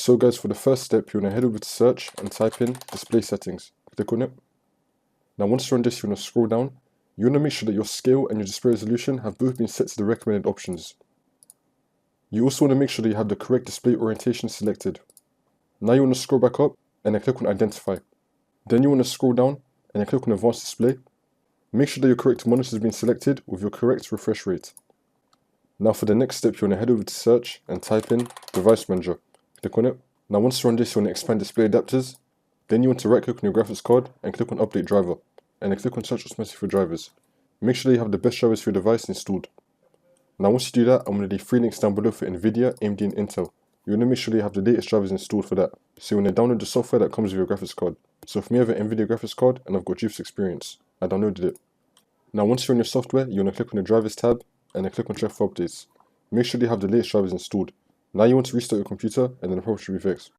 So guys, for the first step, you want to head over to search and type in display settings. Click on it. Now once you're on this, you want to scroll down. You want to make sure that your scale and your display resolution have both been set to the recommended options. You also want to make sure that you have the correct display orientation selected. Now you want to scroll back up and then click on identify. Then you want to scroll down and then click on advanced display. Make sure that your correct monitor has been selected with your correct refresh rate. Now for the next step, you want to head over to search and type in device manager. Click on it. Now once you're on this, you want to expand display adapters. Then you want to right click on your graphics card and click on update driver. And then click on search automatically for drivers. Make sure that you have the best drivers for your device installed. Now once you do that, I'm going to leave 3 links down below for NVIDIA, AMD and Intel. You want to make sure that you have the latest drivers installed for that. So you want to download the software that comes with your graphics card. So for me, I have an NVIDIA graphics card and I've got GeForce Experience. I downloaded it. Now once you're on your software, you want to click on the drivers tab and then click on check for updates. Make sure that you have the latest drivers installed. Now you want to restart your computer and then the problem should be fixed.